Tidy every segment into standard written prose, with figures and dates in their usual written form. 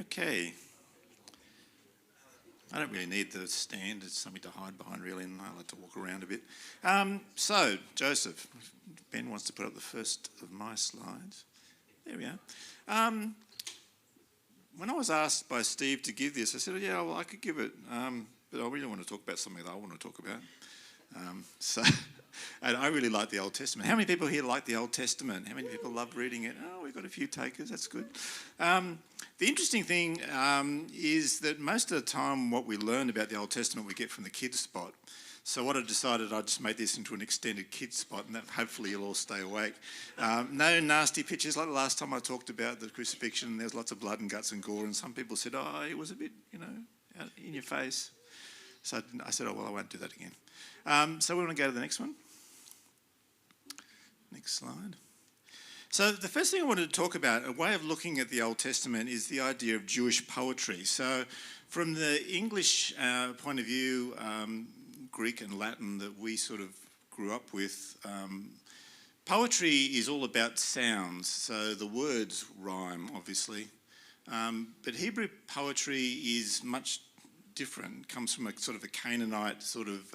Okay. I don't really need the stand. It's something to hide behind, really, and I like to walk around a bit. So, Joseph. Ben wants to put up the first of my slides. There we are. When I was asked by Steve to give this, I said, yeah, well, I could give it, but I really want to talk about something that I want to talk about. And I really like the Old Testament. How many people here like the Old Testament? How many people love reading it? Oh, we've got a few takers. That's good. The interesting thing is that most of the time what we learn about the Old Testament we get from the kids' spot. So what I decided, I'd just make this into an extended kids spot, and that hopefully you'll all stay awake. No nasty pictures like the last time I talked about the crucifixion. There's lots of blood and guts and gore, and some people said, oh, it was a bit, out in your face. So I said, oh, well, I won't do that again. So we want to go to the next one. Next slide. So the first thing I wanted to talk about, a way of looking at the Old Testament, is the idea of Jewish poetry. So from the English point of view, Greek and Latin that we sort of grew up with, poetry is all about sounds. So the words rhyme, obviously. But Hebrew poetry is much different. It comes from a sort of a Canaanite sort of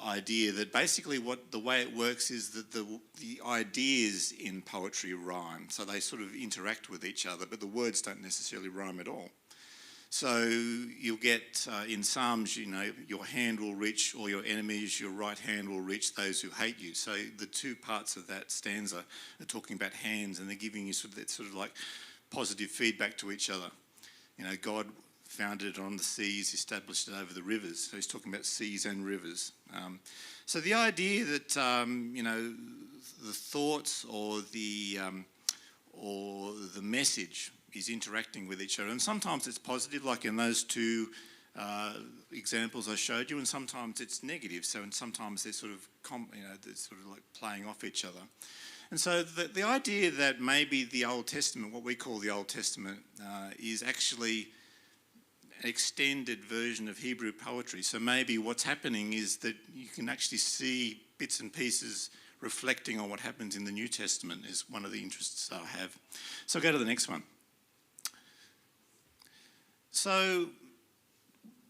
idea that basically the way it works is that the ideas in poetry rhyme. So they sort of interact with each other, but the words don't necessarily rhyme at all. So you'll get in Psalms, your hand will reach all your enemies, your right hand will reach those who hate you. So the two parts of that stanza are talking about hands, and they're giving you sort of like positive feedback to each other. God founded it on the seas, established it over the rivers. So he's talking about seas and rivers. So the idea that the thoughts or the message is interacting with each other, and sometimes it's positive, like in those two examples I showed you, and sometimes it's negative. So and sometimes they're sort of they're sort of like playing off each other. And so the idea that maybe the Old Testament, what we call the Old Testament, is actually an extended version of Hebrew poetry. So maybe what's happening is that you can actually see bits and pieces reflecting on what happens in the New Testament is one of the interests I have. So I'll go to the next one. So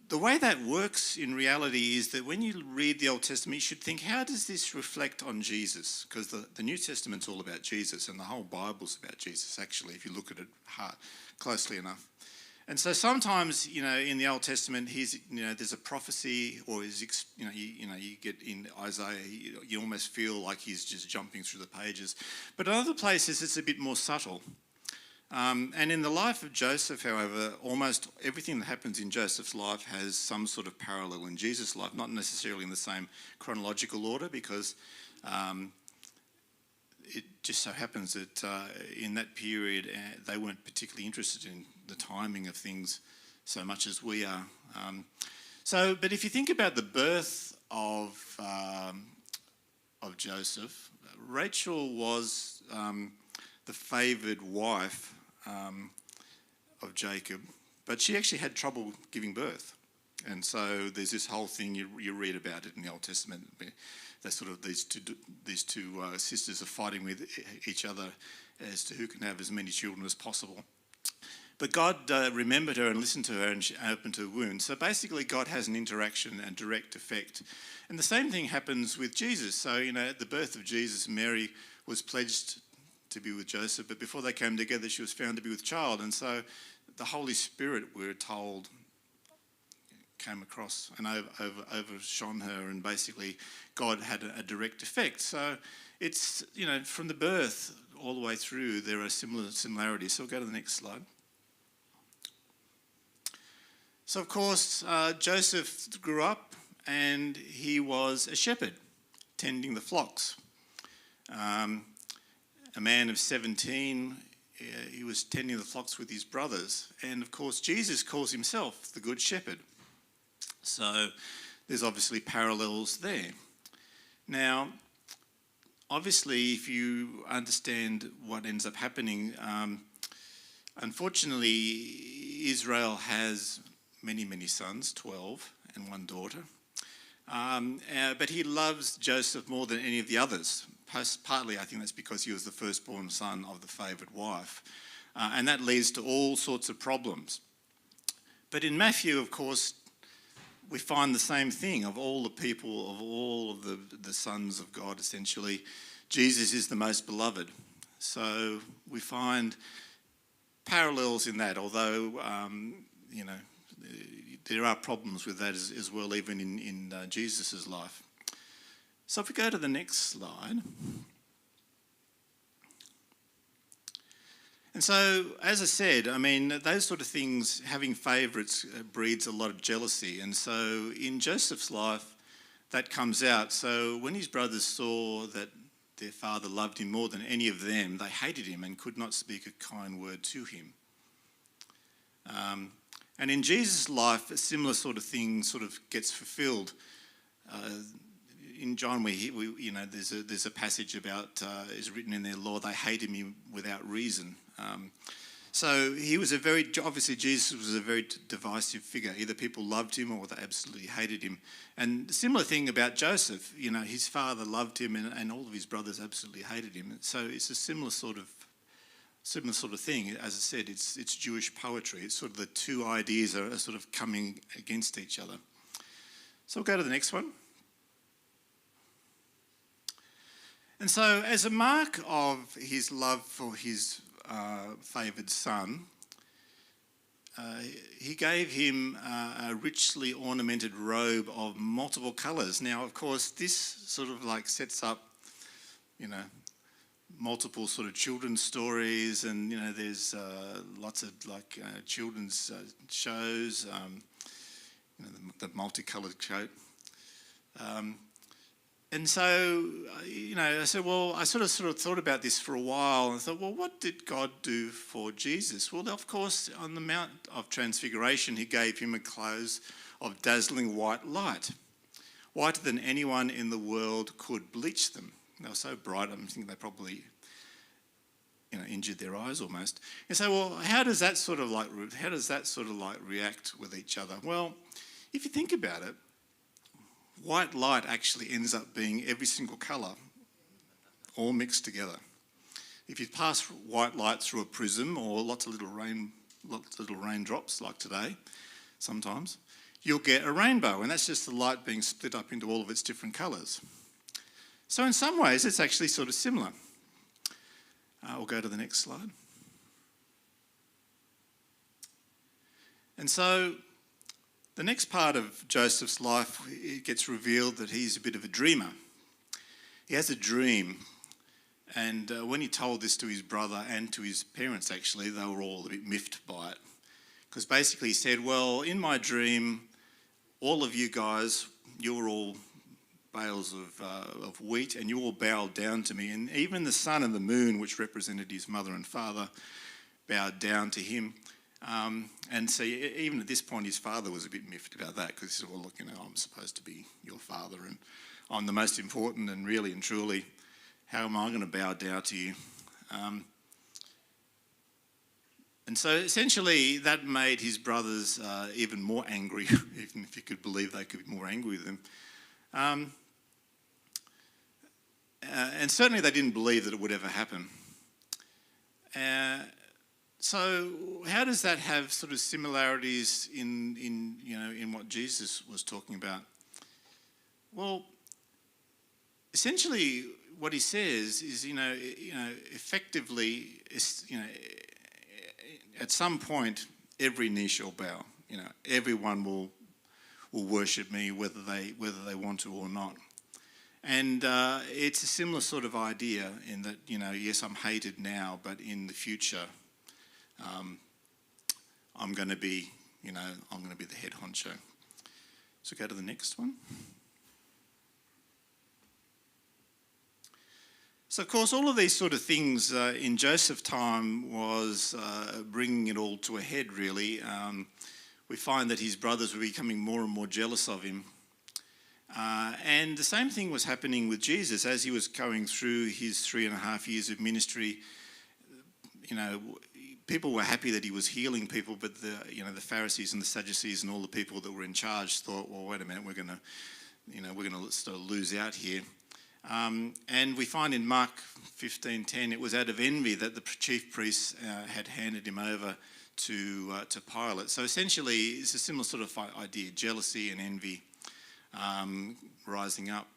the way that works in reality is that when you read the Old Testament, you should think, how does this reflect on Jesus? Because the New Testament's all about Jesus, and the whole Bible's about Jesus, actually, if you look at it closely enough. And so sometimes, in the Old Testament, there's a prophecy, or you get in Isaiah, you almost feel like he's just jumping through the pages. But in other places, it's a bit more subtle. And in the life of Joseph, however, almost everything that happens in Joseph's life has some sort of parallel in Jesus' life, not necessarily in the same chronological order, because it just so happens that in that period, they weren't particularly interested in the timing of things so much as we are. But if you think about the birth of Joseph, Rachel was the favoured wife of Jacob, but she actually had trouble giving birth. And so there's this whole thing, you read about it in the Old Testament. They sort of these two sisters are fighting with each other as to who can have as many children as possible. But God remembered her and listened to her, and she opened her womb. So basically God has an interaction and direct effect. And the same thing happens with Jesus. So, at the birth of Jesus, Mary was pledged to be with Joseph, but before they came together, she was found to be with child. And so the Holy Spirit, we're told, came across and overshone her, and basically God had a direct effect. So it's, from the birth all the way through, there are similarities. So we'll go to the next slide. So, of course, Joseph grew up and he was a shepherd, tending the flocks. A man of 17, he was tending the flocks with his brothers. And, of course, Jesus calls himself the Good Shepherd. So there's obviously parallels there. Now, obviously, if you understand what ends up happening, unfortunately, Israel has many, many sons, 12, and one daughter. But he loves Joseph more than any of the others. Partly, I think that's because he was the firstborn son of the favoured wife. and that leads to all sorts of problems. But in Matthew, of course, we find the same thing. Of all the people, of all of the sons of God, essentially, Jesus is the most beloved. So we find parallels in that, although, there are problems with that as well, even in Jesus' life. So if we go to the next slide. And so, as I said, I mean, those sort of things, having favourites breeds a lot of jealousy. And so in Joseph's life, that comes out. So when his brothers saw that their father loved him more than any of them, they hated him and could not speak a kind word to him. And in Jesus' life, a similar sort of thing sort of gets fulfilled. In John, there's a passage about, is written in their law, they hated me without reason. So he was obviously Jesus was a very divisive figure. Either people loved him or they absolutely hated him. And the similar thing about Joseph, his father loved him and all of his brothers absolutely hated him. So it's a similar sort of thing. As I said, it's Jewish poetry. It's sort of the two ideas are sort of coming against each other. So we'll go to the next one. And so as a mark of his love for his favoured son, he gave him a richly ornamented robe of multiple colours. Now, of course, this sort of like sets up, multiple sort of children's stories, and there's lots of like children's shows, the multicoloured coat. And so, I said, well, I sort of thought about this for a while and thought, well, what did God do for Jesus? Well, of course, on the Mount of Transfiguration, he gave him a clothes of dazzling white light, whiter than anyone in the world could bleach them. They were so bright, I think they probably, injured their eyes almost. And so, well, how does that sort of like react with each other? Well, if you think about it, white light actually ends up being every single colour, all mixed together. If you pass white light through a prism or lots of little raindrops like today, sometimes, you'll get a rainbow, and that's just the light being split up into all of its different colours. So in some ways, it's actually sort of similar. We'll go to the next slide. And so the next part of Joseph's life, it gets revealed that he's a bit of a dreamer. He has a dream, and when he told this to his brother and to his parents, actually, they were all a bit miffed by it. Because basically he said, well, in my dream, all of you guys, you were all bales of wheat, and you all bowed down to me, and even the sun and the moon, which represented his mother and father, bowed down to him. And so even at this point, his father was a bit miffed about that, because he said, well, look, I'm supposed to be your father, and I'm the most important, and really and truly, how am I going to bow down to you? And so essentially that made his brothers even more angry, even if you could believe they could be more angry with him. And certainly they didn't believe that it would ever happen. So how does that have sort of similarities in what Jesus was talking about? Well, essentially what he says is, effectively, at some point, every knee shall bow. Everyone will worship me, whether they want to or not. And it's a similar sort of idea in that, yes, I'm hated now, but in the future, I'm going to be the head honcho. So go to the next one. So, of course, all of these sort of things in Joseph's time was bringing it all to a head, really. We find that his brothers were becoming more and more jealous of him. And the same thing was happening with Jesus as he was going through his 3.5 years of ministry. People were happy that he was healing people, but the Pharisees and the Sadducees and all the people that were in charge thought, well, wait a minute, we're going to sort of lose out here. And we find in Mark 15:10, it was out of envy that the chief priests had handed him over to Pilate. So essentially, it's a similar sort of idea: jealousy and envy rising up.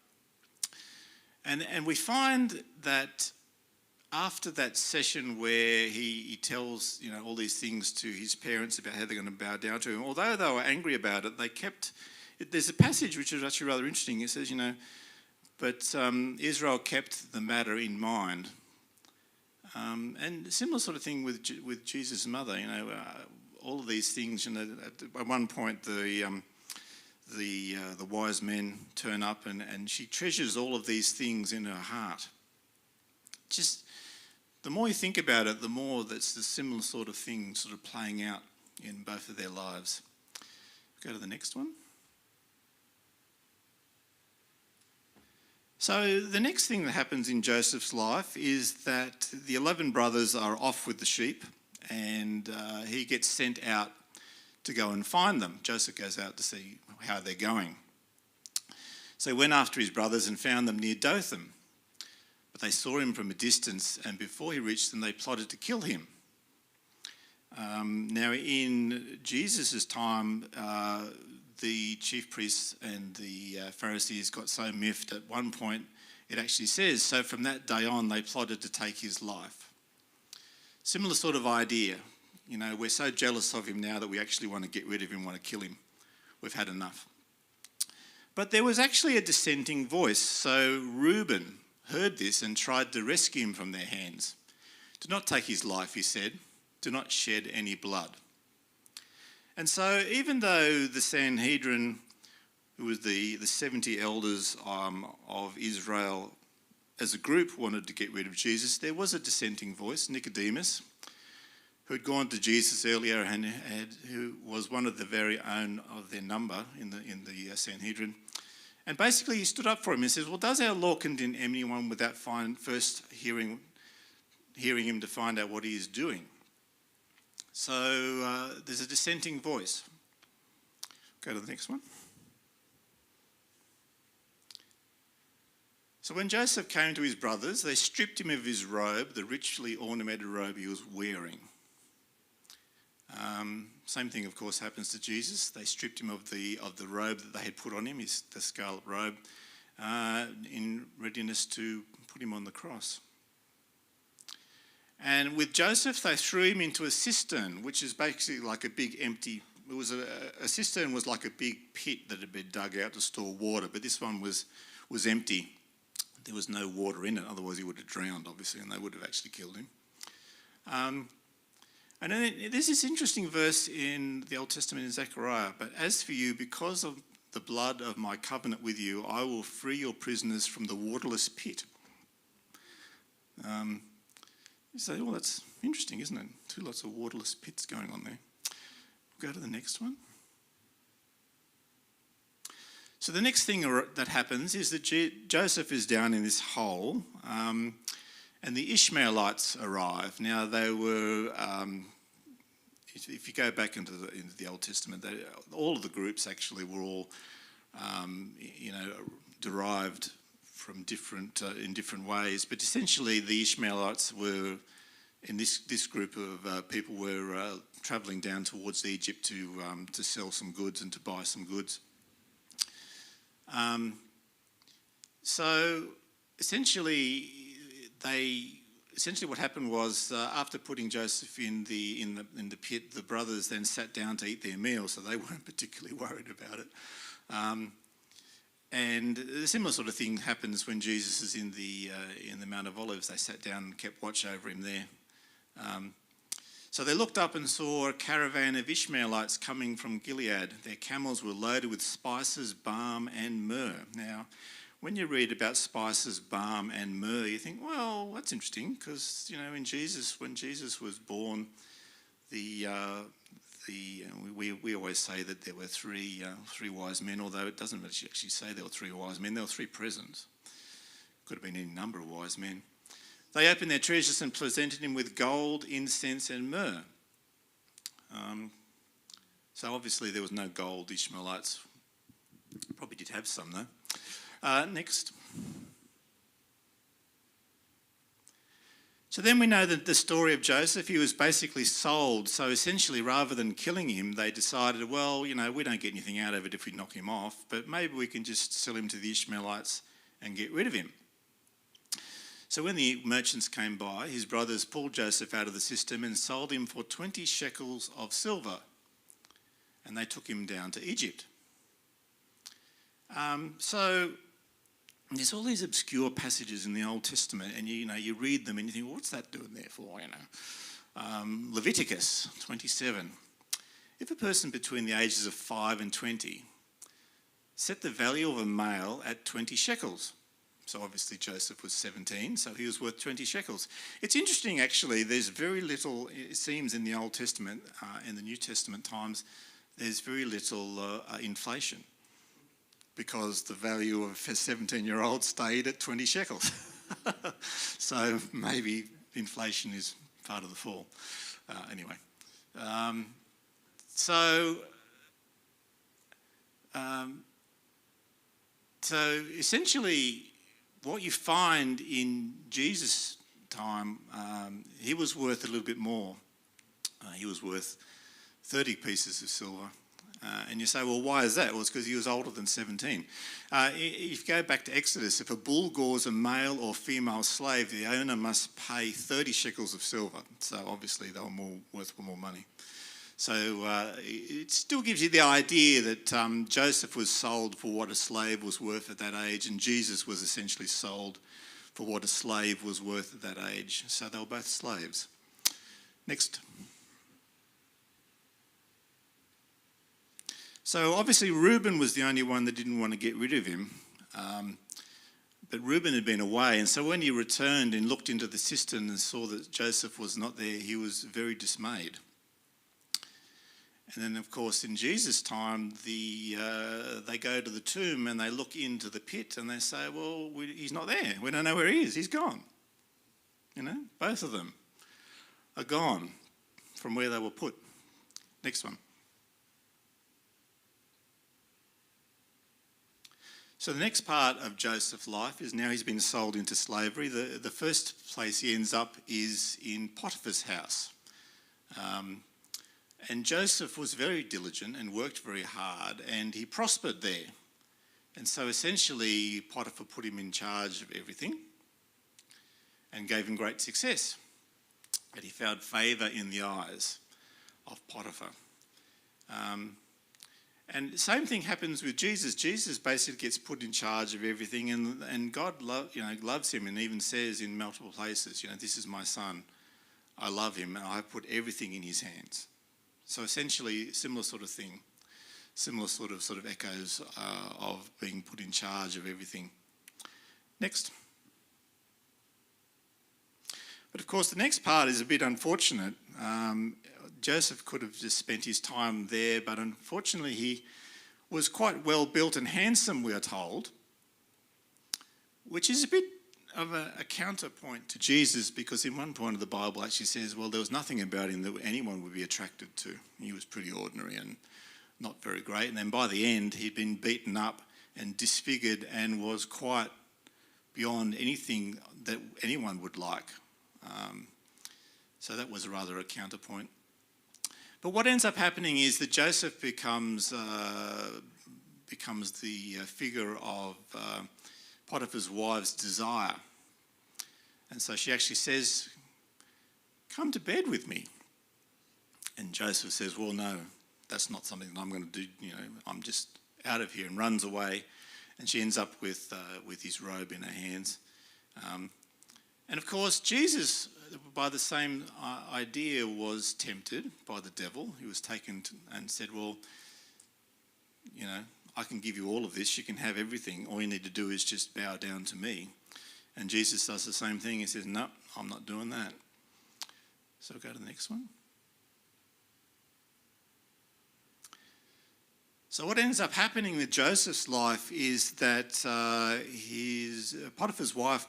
And we find that after that session where he tells all these things to his parents about how they're going to bow down to him, although they were angry about it, they kept. There's a passage which is actually rather interesting. It says, but Israel kept the matter in mind. And a similar sort of thing with Jesus' mother. All of these things. At one point, the wise men turn up, and she treasures all of these things in her heart. Just the more you think about it, the more that's the similar sort of thing sort of playing out in both of their lives. Go to the next one. So the next thing that happens in Joseph's life is that the 11 brothers are off with the sheep, and he gets sent out to go and find them. Joseph goes out to see how they're going. So he went after his brothers and found them near Dothan. But they saw him from a distance, and before he reached them, they plotted to kill him. Now, in Jesus' time, the chief priests and the Pharisees got so miffed at one point, it actually says, so from that day on, they plotted to take his life. Similar sort of idea. We're so jealous of him now that we actually want to get rid of him, want to kill him. We've had enough. But there was actually a dissenting voice. So Reuben heard this and tried to rescue him from their hands. Do not take his life, he said. Do not shed any blood. And so even though the Sanhedrin, who was the 70 elders of Israel as a group, wanted to get rid of Jesus, there was a dissenting voice, Nicodemus, who had gone to Jesus earlier and who was one of the very own of their number in the Sanhedrin. And basically he stood up for him and says, well, does our law condemn anyone without first hearing him to find out what he is doing? So there's a dissenting voice. Go to the next one. So when Joseph came to his brothers, they stripped him of his robe, the richly ornamented robe he was wearing. Same thing, of course, happens to Jesus. They stripped him of the robe that they had put on him, the scarlet robe, in readiness to put him on the cross. And with Joseph, they threw him into a cistern, which is basically like a big empty. It was a cistern was like a big pit that had been dug out to store water, but this one was empty. There was no water in it, otherwise he would have drowned, obviously, and they would have actually killed him. And then there's this interesting verse in the Old Testament in Zechariah, but as for you, because of the blood of my covenant with you, I will free your prisoners from the waterless pit. You say, well, that's interesting, isn't it? Lots of waterless pits going on there. Go to the next one. So the next thing that happens is that Joseph is down in this hole, and the Ishmaelites arrive. Now they were, if you go back into the Old Testament, all of the groups actually were all, derived from in different ways. But essentially, the Ishmaelites were, in this group of people, were travelling down towards Egypt to sell some goods and to buy some goods. So essentially what happened was after putting Joseph in the pit, the brothers then sat down to eat their meal, so they weren't particularly worried about it. And a similar sort of thing happens when Jesus is in the Mount of Olives. They sat down and kept watch over him there. So they looked up and saw a caravan of Ishmaelites coming from Gilead. Their camels were loaded with spices, balm and myrrh. Now, when you read about spices, balm and myrrh, you think, well, that's interesting, because when Jesus was born, we always say that there were three wise men, although it doesn't actually say there were three wise men. There were three presents. Could have been any number of wise men. They opened their treasures and presented him with gold, incense and myrrh. So obviously there was no gold. Ishmaelites probably did have some though. Next. So then we know that the story of Joseph, he was basically sold. So essentially, rather than killing him, they decided, well, we don't get anything out of it if we knock him off, but maybe we can just sell him to the Ishmaelites and get rid of him. So when the merchants came by, his brothers pulled Joseph out of the system and sold him for 20 shekels of silver. And they took him down to Egypt. So there's all these obscure passages in the Old Testament, and you read them and you think, well, what's that doing there for? Leviticus 27. If a person between the ages of 5 and 20 set the value of a male at 20 shekels. So obviously Joseph was 17, so he was worth 20 shekels. It's interesting, actually, there's very little, it seems in the Old Testament, in the New Testament times, there's very little inflation, because the value of a 17-year-old stayed at 20 shekels. So maybe inflation is part of the fall. Anyway. So essentially what you find in Jesus' time, he was worth a little bit more. He was worth 30 pieces of silver. And you say, well, why is that? Well, it's because he was older than 17. If you go back to Exodus, if a bull gores a male or female slave, the owner must pay 30 shekels of silver. So obviously they were worth more money. So it still gives you the idea that Joseph was sold for what a slave was worth at that age, and Jesus was essentially sold for what a slave was worth at that age. So they were both slaves. Next. So obviously Reuben was the only one that didn't want to get rid of him. But Reuben had been away, and so when he returned and looked into the cistern and saw that Joseph was not there, he was very dismayed. And then, of course, in Jesus' time, they go to the tomb and they look into the pit and they say, well, he's not there. We don't know where he is. He's gone. Both of them are gone from where they were put. Next one. So the next part of Joseph's life is now he's been sold into slavery. The first place he ends up is in Potiphar's house. And Joseph was very diligent and worked very hard, and he prospered there. And so essentially Potiphar put him in charge of everything and gave him great success. But he found favour in the eyes of Potiphar. And the same thing happens with Jesus. Jesus basically gets put in charge of everything, and God loves him, and even says in multiple places, this is my son. I love him, and I put everything in his hands. So essentially, similar sort of thing, similar sort of echoes of being put in charge of everything. Next. But of course, the next part is a bit unfortunate. Joseph could have just spent his time there, but unfortunately he was quite well built and handsome, we are told, which is a bit of a counterpoint to Jesus, because in one point of the Bible actually says, well, there was nothing about him that anyone would be attracted to. He was pretty ordinary and not very great. And then by the end, he'd been beaten up and disfigured and was quite beyond anything that anyone would like. So that was rather a counterpoint. But what ends up happening is that Joseph becomes the figure of Potiphar's wife's desire. And so she actually says, come to bed with me. And Joseph says, well, no, that's not something that I'm going to do. I'm just out of here, and runs away. And she ends up with his robe in her hands. And of course, Jesus, by the same idea, was tempted by the devil. He was taken and said, well, I can give you all of this. You can have everything. All you need to do is just bow down to me. And Jesus does the same thing. He says, no, I'm not doing that. So go to the next one. So what ends up happening with Joseph's life is that Potiphar's wife,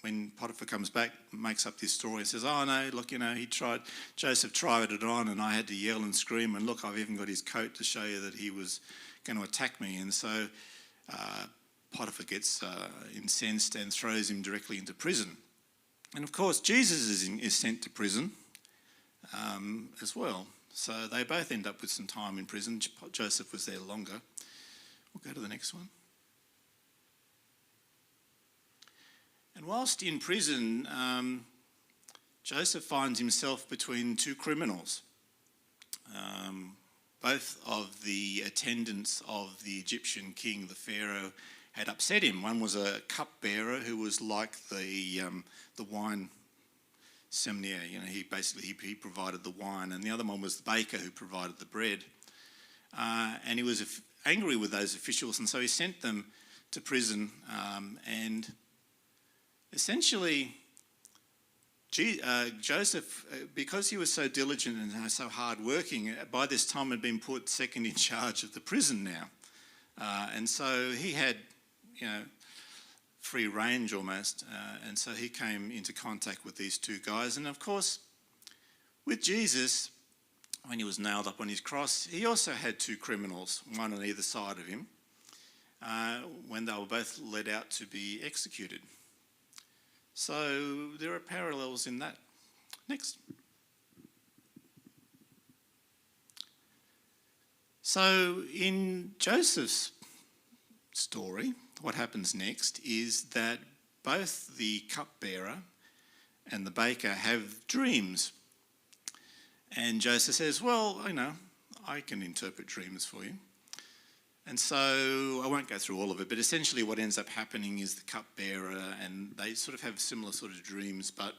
when Potiphar comes back, makes up this story and says, oh no, look, Joseph tried it on, and I had to yell and scream, and look, I've even got his coat to show you that he was going to attack me. And so Potiphar gets incensed and throws him directly into prison. And of course, Jesus is sent to prison as well. So they both end up with some time in prison. Joseph was there longer. We'll go to the next one. And whilst in prison, Joseph finds himself between two criminals. Both of the attendants of the Egyptian king, the Pharaoh, had upset him. One was a cupbearer who was like the wine sommelier. He provided the wine, and the other one was the baker who provided the bread. And he was angry with those officials, and so he sent them to prison. And essentially, Joseph, because he was so diligent and so hard-working, by this time had been put second in charge of the prison now. And so he had, free range almost. And so he came into contact with these two guys. And of course, with Jesus, when he was nailed up on his cross, he also had two criminals, one on either side of him, when they were both led out to be executed. So there are parallels in that. Next. So in Joseph's story, what happens next is that both the cupbearer and the baker have dreams. And Joseph says, well, I can interpret dreams for you. And so I won't go through all of it, but essentially what ends up happening is the cupbearer, and they sort of have similar sort of dreams, but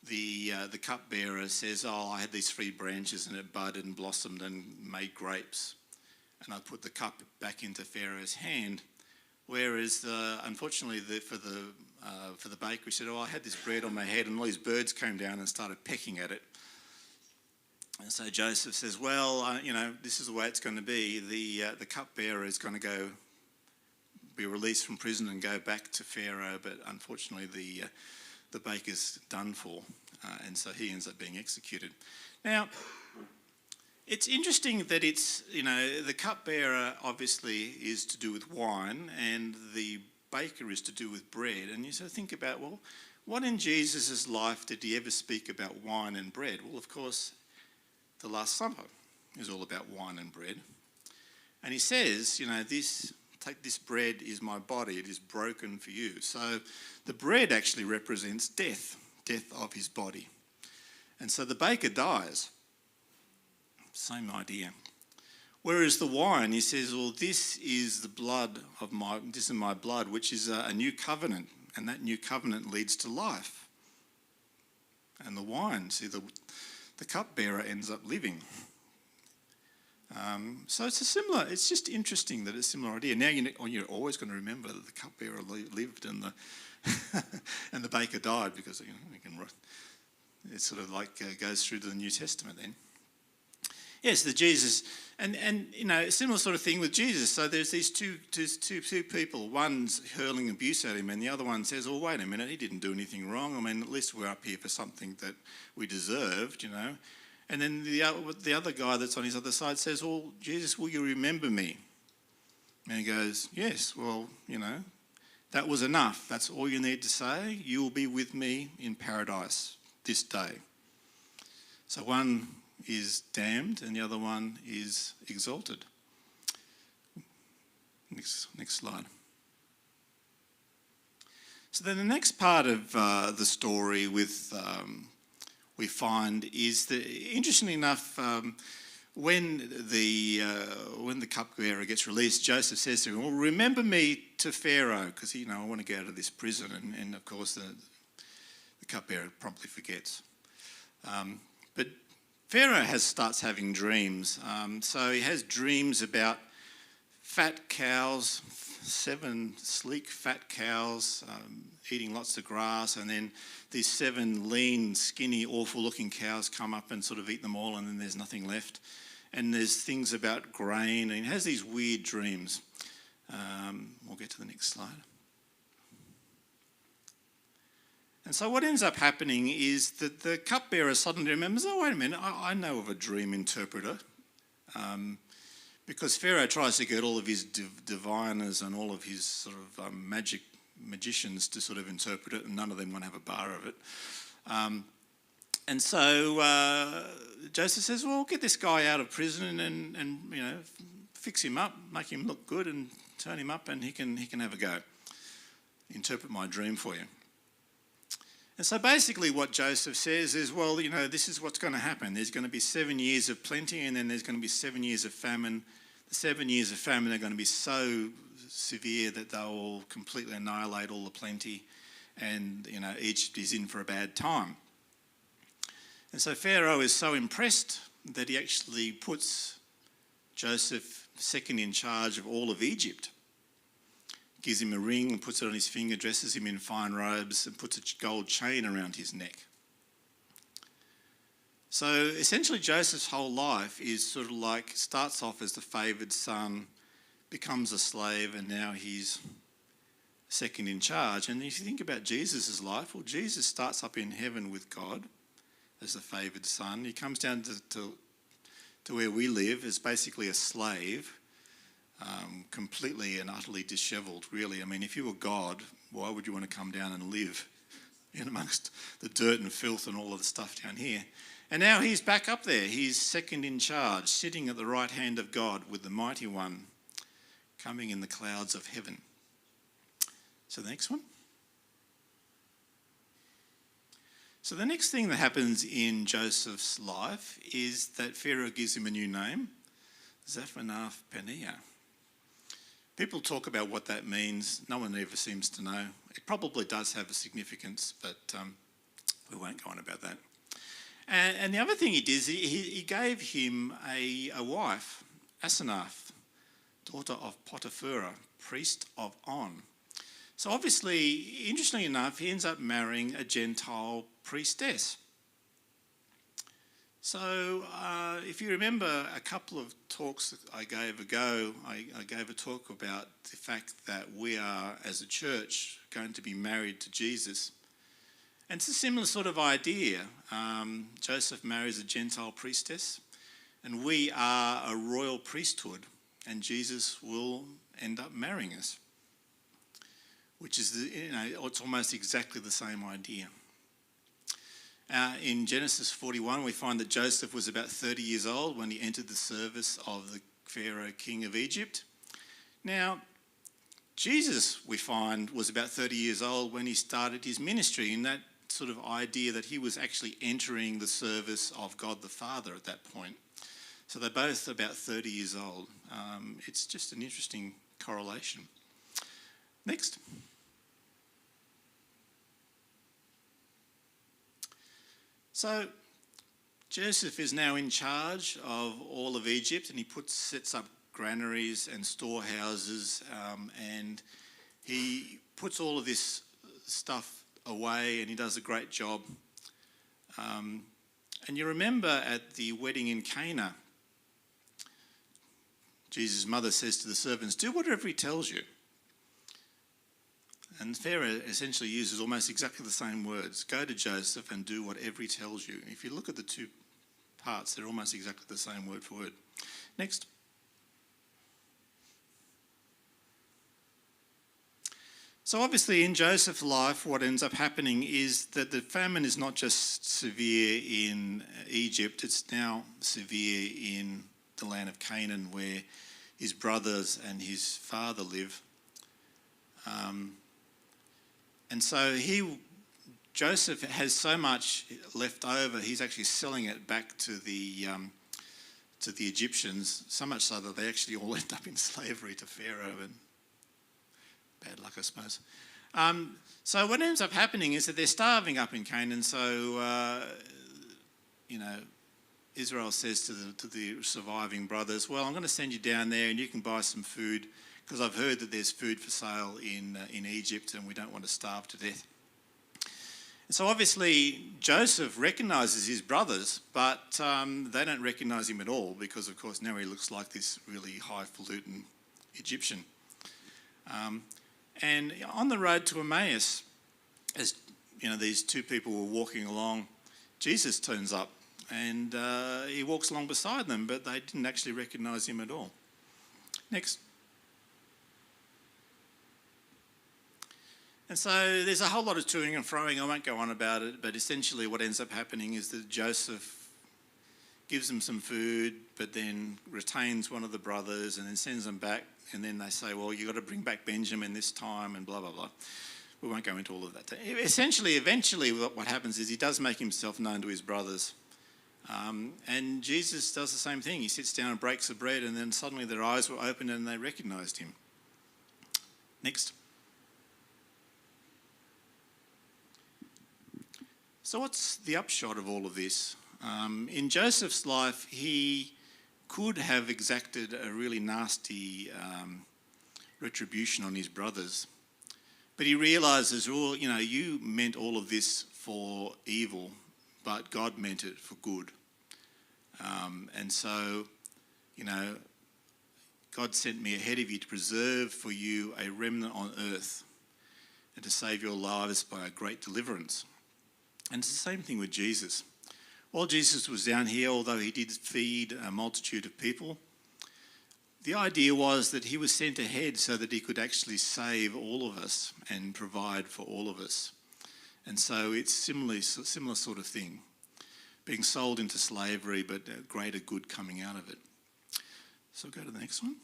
the cupbearer says, I had these 3 branches and it budded and blossomed and made grapes. And I put the cup back into Pharaoh's hand. Whereas, unfortunately, for the baker, he said, I had this bread on my head and all these birds came down and started pecking at it. And so Joseph says, well, this is the way it's going to be. The cupbearer is going to be released from prison and go back to Pharaoh, but unfortunately the baker's done for, and so he ends up being executed. Now, it's interesting that it's, the cupbearer obviously is to do with wine and the baker is to do with bread. And you sort of think about, well, what in Jesus' life did he ever speak about wine and bread? Well, of course, the Last Supper is all about wine and bread. And he says, take this bread is my body, it is broken for you. So the bread actually represents death of his body. And so the baker dies. Same idea. Whereas the wine, he says, well, this is my blood, which is a new covenant. And that new covenant leads to life. And the wine, see, the cupbearer ends up living. So it's just interesting that it's a similar idea. Now you're always going to remember that the cupbearer lived and the and the baker died, because it sort of goes through to the New Testament then. Yes, the Jesus, and similar sort of thing with Jesus. So there's these two people. One's hurling abuse at him, and the other one says, "Oh, wait a minute, he didn't do anything wrong. I mean, at least we're up here for something that we deserved, And then the other guy that's on his other side says, "Well, Jesus, will you remember me?" And he goes, "Yes. Well, that was enough. That's all you need to say. You will be with me in paradise this day." So one is damned and the other one is exalted. Next slide. So then the next part of the story we find is that, interestingly enough, when the cupbearer gets released, Joseph says to him, "Well, remember me to Pharaoh, because I want to get out of this prison." And of course the cupbearer promptly forgets. But Pharaoh starts having dreams. So he has dreams about fat cows, 7 sleek fat cows eating lots of grass, and then these 7 lean, skinny, awful-looking cows come up and sort of eat them all, and then there's nothing left. And there's things about grain, and he has these weird dreams. We'll get to the next slide. And so what ends up happening is that the cupbearer suddenly remembers, "Oh, wait a minute, I know of a dream interpreter." Because Pharaoh tries to get all of his diviners and all of his sort of magic magicians to sort of interpret it, and none of them want to have a bar of it. And so Joseph says, well, get this guy out of prison and fix him up, make him look good and turn him up, and he can have a go. Interpret my dream for you. And so basically what Joseph says is, well, this is what's going to happen. There's going to be 7 years of plenty, and then there's going to be 7 years of famine. The 7 years of famine are going to be so severe that they'll completely annihilate all the plenty, and Egypt is in for a bad time. And so Pharaoh is so impressed that he actually puts Joseph second in charge of all of Egypt. Gives him a ring and puts it on his finger, dresses him in fine robes and puts a gold chain around his neck. So essentially Joseph's whole life is sort of like, starts off as the favoured son, becomes a slave, and now he's second in charge. And if you think about Jesus' life, well, Jesus starts up in heaven with God as the favoured son. He comes down to where we live as basically a slave, completely and utterly dishevelled, really. I mean, if you were God, why would you want to come down and live in amongst the dirt and filth and all of the stuff down here? And now he's back up there. He's second in charge, sitting at the right hand of God with the mighty one coming in the clouds of heaven. So the next one. So the next thing that happens in Joseph's life is that Pharaoh gives him a new name, Zaphenath-Paneah. People talk about what that means. No one ever seems to know. It probably does have a significance, but we won't go on about that. And the other thing he did, he gave him a wife, Asenath, daughter of Potipharah, priest of On. So obviously, interestingly enough, he ends up marrying a Gentile priestess. So if you remember a couple of talks that I gave ago, I gave a talk about the fact that we are, as a church, going to be married to Jesus. And it's a similar sort of idea. Joseph marries a Gentile priestess, and we are a royal priesthood, and Jesus will end up marrying us, which is, it's almost exactly the same idea. In Genesis 41, we find that Joseph was about 30 years old when he entered the service of the Pharaoh, king of Egypt. Now, Jesus, we find, was about 30 years old when he started his ministry, in that sort of idea that he was actually entering the service of God the Father at that point. So they're both about 30 years old. It's just an interesting correlation. Next. So Joseph is now in charge of all of Egypt, and he sets up granaries and storehouses, and he puts all of this stuff away, and he does a great job. And you remember at the wedding in Cana, Jesus' mother says to the servants, do whatever he tells you. And Pharaoh essentially uses almost exactly the same words. Go to Joseph and do whatever he tells you. If you look at the two parts, they're almost exactly the same word for word. Next. So obviously in Joseph's life, what ends up happening is that the famine is not just severe in Egypt, it's now severe in the land of Canaan, where his brothers and his father live. And so Joseph has so much left over, he's actually selling it back to the Egyptians, so much so that they actually all end up in slavery to Pharaoh, and bad luck, I suppose. So what ends up happening is that they're starving up in Canaan, so, Israel says to the surviving brothers, well, I'm going to send you down there and you can buy some food, because I've heard that there's food for sale in Egypt and we don't want to starve to death. And so obviously Joseph recognises his brothers, but they don't recognise him at all, because of course now he looks like this really highfalutin Egyptian. And on the road to Emmaus, as these two people were walking along, Jesus turns up and he walks along beside them, but they didn't actually recognise him at all. Next. And so there's a whole lot of toing and froing. I won't go on about it, but essentially what ends up happening is that Joseph gives them some food, but then retains one of the brothers and then sends them back. And then they say, well, you've got to bring back Benjamin this time and blah, blah, blah. We won't go into all of that. Essentially, eventually what happens is he does make himself known to his brothers. And Jesus does the same thing. He sits down and breaks the bread, and then suddenly their eyes were opened and they recognised him. Next. So what's the upshot of all of this? In Joseph's life, he could have exacted a really nasty retribution on his brothers. But he realises, well, you meant all of this for evil, but God meant it for good. And so, God sent me ahead of you to preserve for you a remnant on earth and to save your lives by a great deliverance. And it's the same thing with Jesus. While Jesus was down here, although he did feed a multitude of people, the idea was that he was sent ahead so that he could actually save all of us and provide for all of us. And so it's similar sort of thing, being sold into slavery, but a greater good coming out of it. So go to the next one.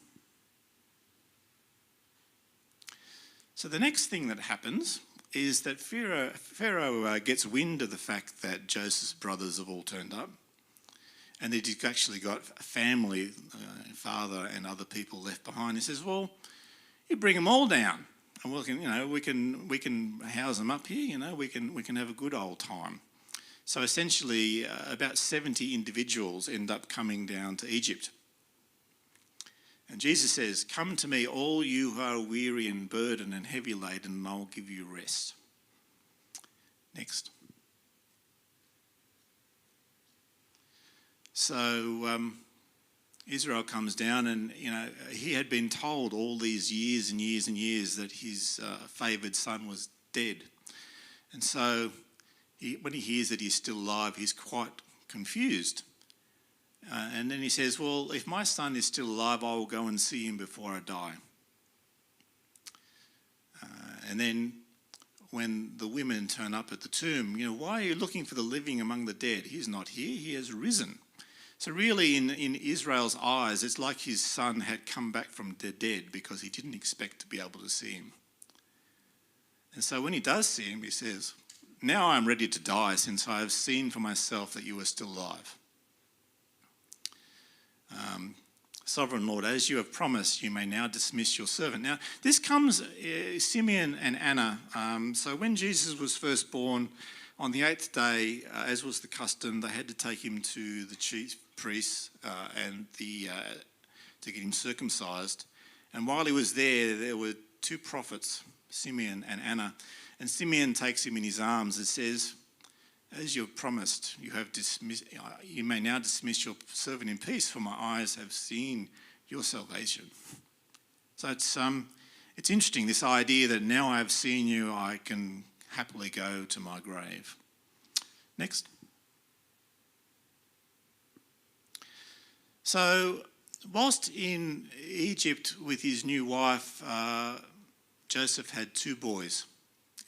So the next thing that happens is that Pharaoh gets wind of the fact that Joseph's brothers have all turned up, and that he's actually got a family, father and other people left behind. He says, well, you bring them all down, and we can house them up here, we can have a good old time. So essentially, about 70 individuals end up coming down to Egypt. And Jesus says, come to me, all you who are weary and burdened and heavy laden, and I will give you rest. Next. So Israel comes down, and he had been told all these years and years and years that his favoured son was dead. And so when he hears that he's still alive, he's quite confused. And then he says, well, if my son is still alive, I will go and see him before I die. And then when the women turn up at the tomb, why are you looking for the living among the dead? He's not here, he has risen. So really in Israel's eyes, it's like his son had come back from the dead because he didn't expect to be able to see him. And so when he does see him, he says, now I am ready to die since I have seen for myself that you are still alive. Sovereign Lord, as you have promised, you may now dismiss your servant. Now, this comes, Simeon and Anna. So when Jesus was first born, on the 8th day, as was the custom, they had to take him to the chief priests to get him circumcised. And while he was there were two prophets, Simeon and Anna. And Simeon takes him in his arms and says, as you have promised, you may now dismiss your servant in peace, for my eyes have seen your salvation. So it's interesting, this idea that now I have seen you, I can happily go to my grave. Next. So whilst in Egypt with his new wife, Joseph had two boys,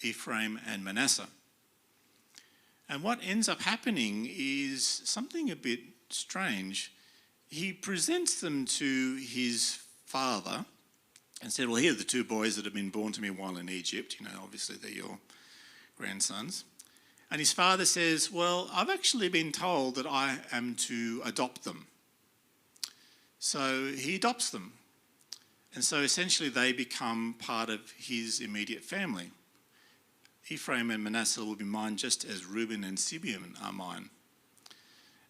Ephraim and Manasseh. And what ends up happening is something a bit strange. He presents them to his father and said, well, here are the two boys that have been born to me while in Egypt. Obviously they're your grandsons. And his father says, well, I've actually been told that I am to adopt them. So he adopts them. And so essentially they become part of his immediate family. Ephraim and Manasseh will be mine just as Reuben and Simeon are mine.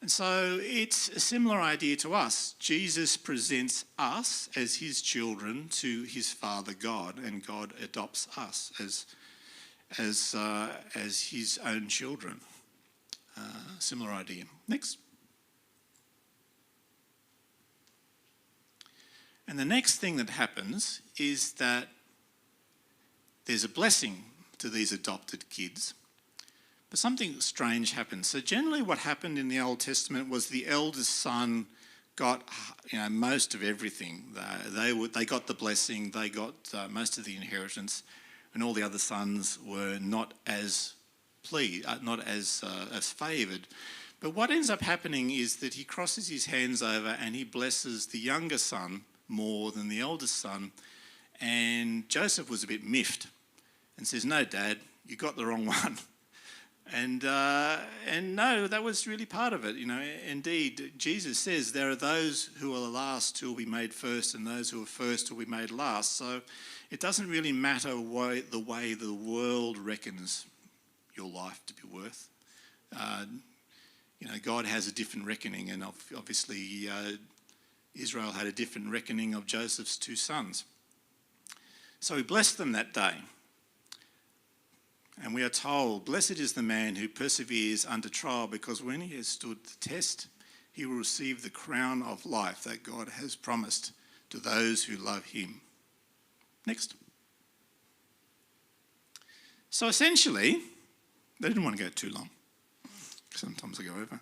And so it's a similar idea to us. Jesus presents us as his children to his Father God, and God adopts us as his own children. Similar idea. Next. And the next thing that happens is that there's a blessing to these adopted kids. But something strange happens. So generally what happened in the Old Testament was the eldest son got most of everything. They got the blessing, they got most of the inheritance. and all the other sons were not as as favoured. But what ends up happening is that he crosses his hands over and he blesses the younger son more than the eldest son. And Joseph was a bit miffed and says, "No, Dad, you got the wrong one." And no, that was really part of it. Indeed, Jesus says there are those who are last who will be made first, and those who are first who will be made last. So it doesn't really matter the way the world reckons your life to be worth. God has a different reckoning, and obviously Israel had a different reckoning of Joseph's two sons. So he blessed them that day. And we are told, "Blessed is the man who perseveres under trial, because when he has stood the test, he will receive the crown of life that God has promised to those who love him." Next. So essentially, they didn't want to go too long. Sometimes I go over.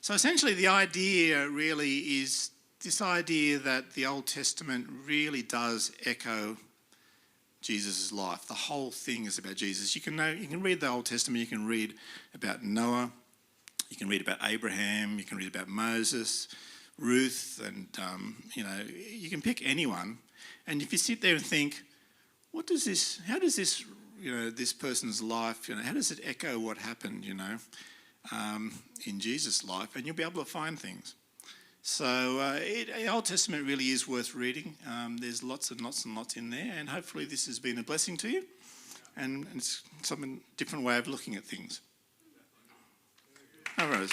So essentially the idea really is this idea that the Old Testament really does echo Jesus' life. The whole thing is about Jesus. You can read the Old Testament, you can read about Noah, you can read about Abraham, you can read about Moses, Ruth, and you can pick anyone. And if you sit there and think, how does this, this person's life, how does it echo what happened, in Jesus' life? And you'll be able to find things. So the Old Testament really is worth reading. There's lots and lots and lots in there, and hopefully this has been a blessing to you, and it's some different way of looking at things. All right.